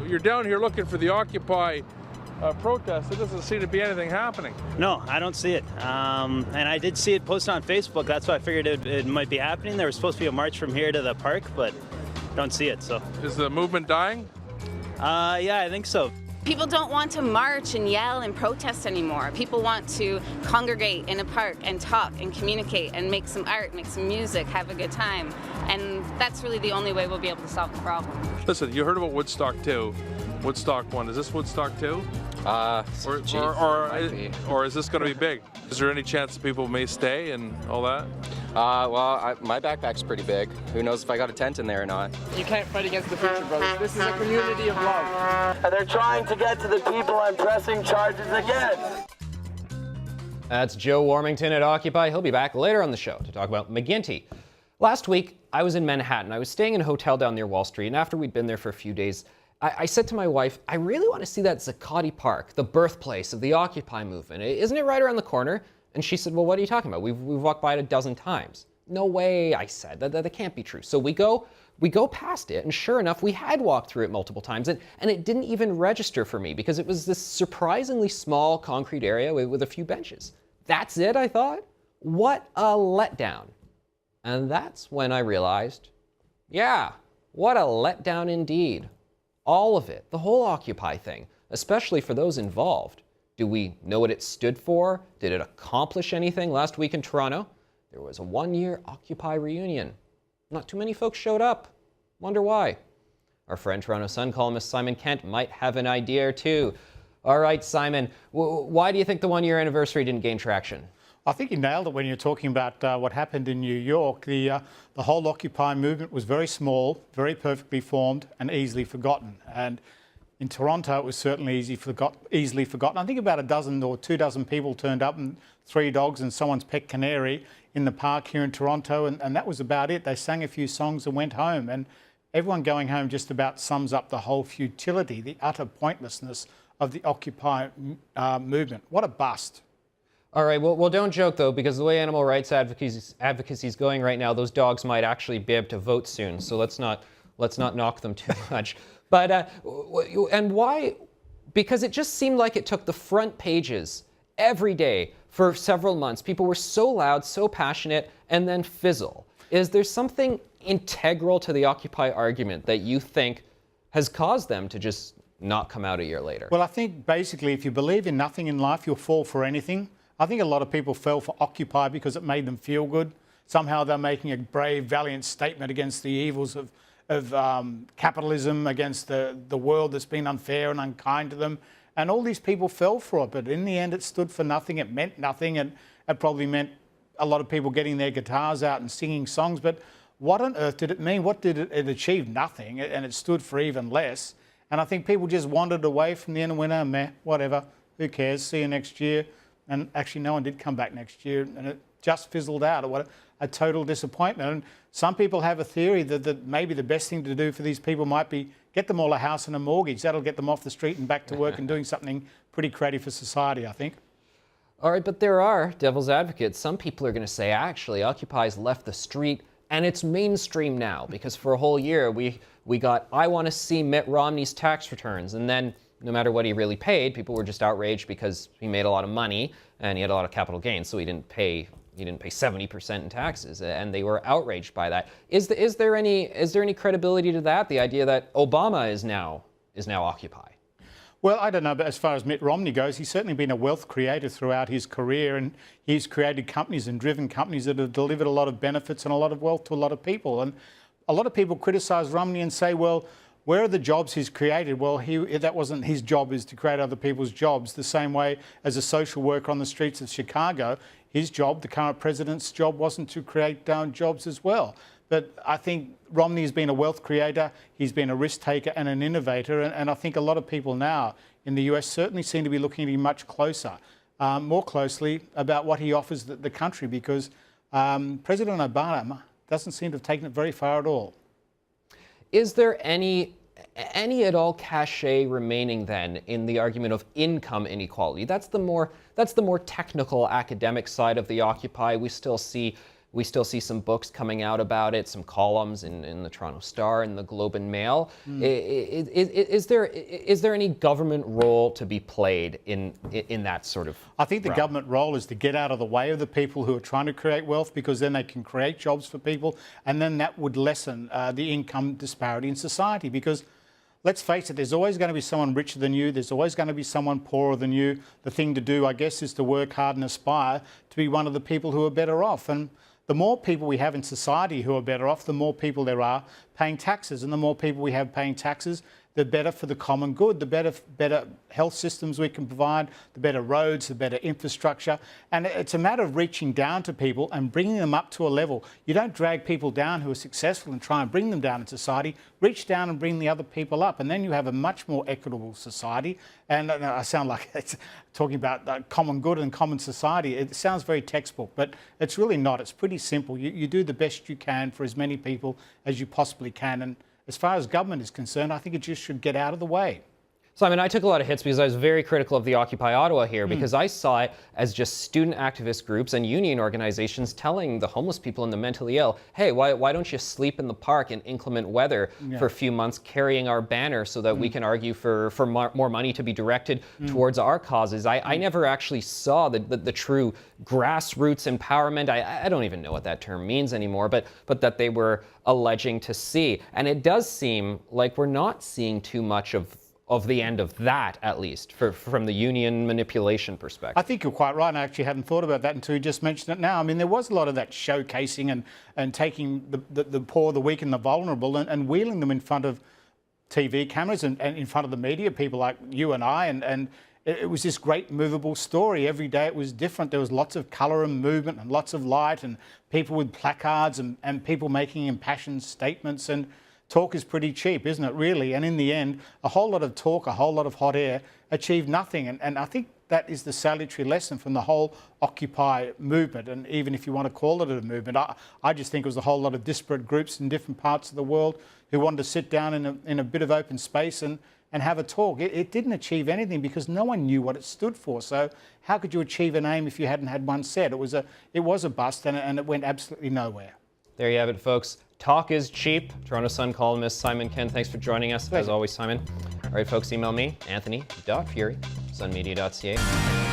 you're down here looking for the Occupy protest. There doesn't seem to be anything happening. No, I don't see it. And I did see it posted on Facebook. That's why I figured it might be happening. There was supposed to be a march from here to the park, but don't see it. So is the movement dying? Yeah, I think so. People don't want to march and yell and protest anymore. People want to congregate in a park and talk and communicate and make some art, make some music, have a good time. And that's really the only way we'll be able to solve the problem. Listen, you heard about Woodstock 2. Woodstock 1. Is this Woodstock 2? Or is this going to be big? Is there any chance that people may stay and all that? My backpack's pretty big. Who knows if I got a tent in there or not. You can't fight against the future, brothers. This is a community of love. And they're trying to get to the people on pressing charges again. That's Joe Warmington at Occupy. He'll be back later on the show to talk about McGuinty. Last week, I was in Manhattan. I was staying in a hotel down near Wall Street, and after we'd been there for a few days, I said to my wife, I really want to see that Zuccotti Park, the birthplace of the Occupy movement. Isn't it right around the corner? And she said, well, what are you talking about? We've walked by it a dozen times. No way, I said. That can't be true. So we go past it, and sure enough, we had walked through it multiple times, and it didn't even register for me because it was this surprisingly small concrete area with a few benches. That's it, I thought? What a letdown. And that's when I realized, yeah, what a letdown indeed. All of it, the whole Occupy thing, especially for those involved. Do we know what it stood for? Did it accomplish anything? Last week in Toronto, there was a one-year Occupy reunion. Not too many folks showed up. Wonder why? Our friend Toronto Sun columnist Simon Kent might have an idea or two. All right, Simon, why do you think the one-year anniversary didn't gain traction? I think you nailed it when you're talking about what happened in New York. The whole Occupy movement was very small, very perfectly formed, and easily forgotten. And in Toronto, it was certainly easily forgotten. I think about a dozen or 24 people turned up, and 3 dogs and someone's pet canary in the park here in Toronto, and that was about it. They sang a few songs and went home. And everyone going home just about sums up the whole futility, the utter pointlessness of the Occupy movement. What a bust. All right, well, don't joke, though, because the way animal rights advocacy is going right now, those dogs might actually be able to vote soon, so let's not knock them too much. But, and why? Because it just seemed like it took the front pages every day for several months. People were so loud, so passionate, and then fizzle. Is there something integral to the Occupy argument that you think has caused them to just not come out a year later? Well, I think basically if you believe in nothing in life, you'll fall for anything. I think a lot of people fell for Occupy because it made them feel good. Somehow they're making a brave, valiant statement against the evils of capitalism, against the world that's been unfair and unkind to them. And all these people fell for it, but in the end it stood for nothing, it meant nothing, and it probably meant a lot of people getting their guitars out and singing songs, but what on earth did it mean? What did it achieve? Nothing, and it stood for even less. And I think people just wandered away from the end and went, oh, meh, whatever, who cares, see you next year. And actually no one did come back next year, and it just fizzled out. What a total disappointment. And some people have a theory that maybe the best thing to do for these people might be get them all a house and a mortgage. That'll get them off the street and back to work and doing something pretty creative for society, I think. All right, but there are devil's advocates. Some people are going to say, actually, Occupy's left the street and it's mainstream now, because for a whole year we got, I want to see Mitt Romney's tax returns, and then no matter what he really paid, people were just outraged because he made a lot of money and he had a lot of capital gains, so he didn't pay 70% in taxes, and they were outraged by that. Is there any credibility to that? The idea that Obama is now Occupy? Well, I don't know, but as far as Mitt Romney goes, he's certainly been a wealth creator throughout his career, and he's created companies and driven companies that have delivered a lot of benefits and a lot of wealth to a lot of people. And a lot of people criticise Romney and say, well, where are the jobs he's created? Well, that wasn't his job, is to create other people's jobs. The same way as a social worker on the streets of Chicago, his job, the current president's job, wasn't to create jobs as well. But I think Romney's been a wealth creator, he's been a risk taker and an innovator, and I think a lot of people now in the US certainly seem to be looking at him much closer, more closely about what he offers the country, because President Obama doesn't seem to have taken it very far at all. Is there any at all cachet remaining then in the argument of income inequality? That's the more technical academic side of the Occupy. We still see We still see some books coming out about it, some columns in the Toronto Star and the Globe and Mail. Is there any government role to be played in that sort of I think the realm? government role is to get out of the way of the people who are trying to create wealth, because then they can create jobs for people, and then that would lessen the income disparity in society. Because let's face it, there's always going to be someone richer than you. There's always going to be someone poorer than you. The thing to do, I guess, is to work hard and aspire to be one of the people who are better off. And the more people we have in society who are better off, the more people there are paying taxes. And the more people we have paying taxes, the better for the common good, the better health systems we can provide, the better roads, the better infrastructure. And it's a matter of reaching down to people and bringing them up to a level. You don't drag people down who are successful and try and bring them down in society. Reach down and bring the other people up, and then you have a much more equitable society. And I sound like it's talking about common good and common society. It sounds very textbook, but it's really not. It's pretty simple. You do the best you can for as many people as you possibly can. And as far as government is concerned, I think it just should get out of the way. Simon, I took a lot of hits because I was very critical of the Occupy Ottawa here, because I saw it as just student activist groups and union organizations telling the homeless people and the mentally ill, hey, why don't you sleep in the park in inclement weather for a few months, carrying our banner so that we can argue for more money to be directed towards our causes. I never actually saw the true grassroots empowerment. I don't even know what that term means anymore, but that they were alleging to see. And it does seem like we're not seeing too much of the end of that, at least, from the union manipulation perspective. I think you're quite right, and I actually hadn't thought about that until you just mentioned it now. I mean, there was a lot of that showcasing and taking the poor, the weak and the vulnerable and wheeling them in front of TV cameras and in front of the media, people like you and I, and it was this great movable story. Every day it was different. There was lots of colour and movement and lots of light and people with placards and people making impassioned statements. And talk is pretty cheap, isn't it, really? And in the end, a whole lot of talk, a whole lot of hot air achieved nothing. And I think that is the salutary lesson from the whole Occupy movement. And even if you want to call it a movement, I just think it was a whole lot of disparate groups in different parts of the world who wanted to sit down in a bit of open space and have a talk. It didn't achieve anything because no one knew what it stood for. So how could you achieve an aim if you hadn't had one set? It was a bust, and it went absolutely nowhere. There you have it, folks. Talk is cheap. Toronto Sun columnist Simon Ken, thanks for joining us. Pleasure. As always, Simon. All right, folks, email me, anthony.furey@sunmedia.ca.